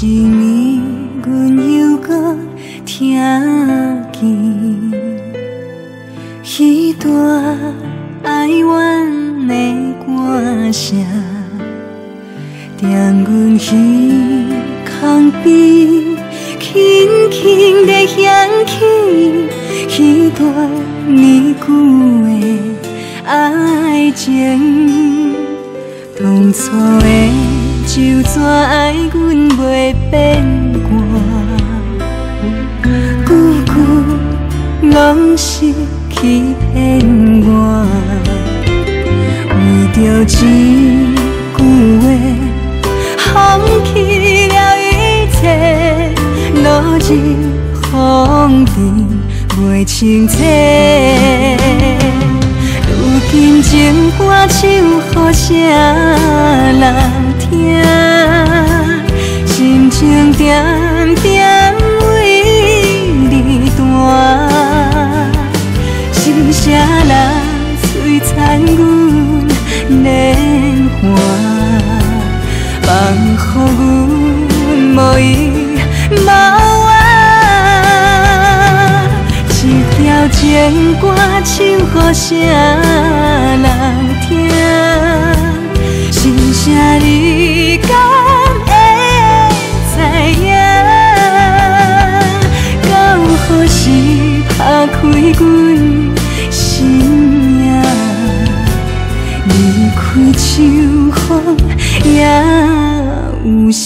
一年，阮又搁听见彼段哀怨的歌声，踮阮耳空边，轻轻地响起彼段年久的爱情。当初的就怎爱阮袂变卦，句句拢是欺骗我，为着一句话放弃了一切，落入风尘袂清澈。如今情歌唱予谁人听？心情点点为你弹，是谁人摧残阮年华，放予阮无依无靠。一条情歌唱予谁人听？是啥你敢会知影？到何时打开阮心命？离开手风也有声。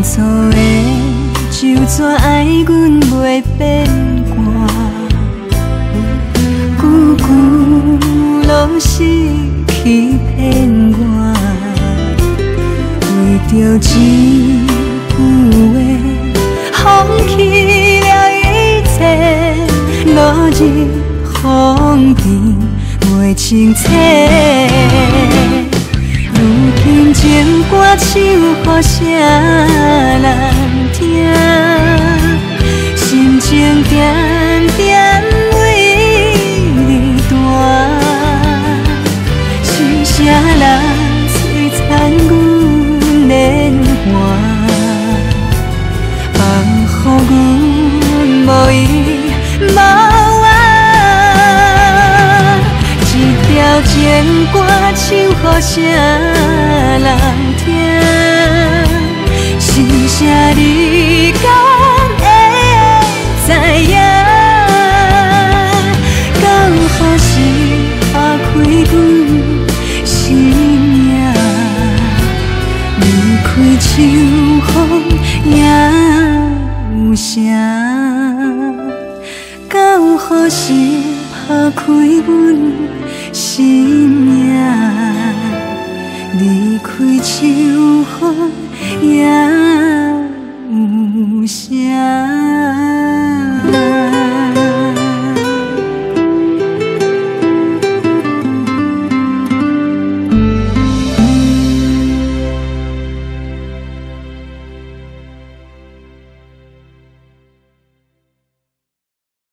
错的就怎爱阮袂变卦，句句拢是欺骗我，为着一句话放弃了一切，落入风尘袂清澈。如今情歌唱予谁人听？心情点点为你弹，是谁人摧残阮年华，放予阮无依无靠。一条情歌唱予谁人听？是啥你敢会知影？到何时打开阮心命？离开手风也有声。到何时打开阮心命？离开手风也有声。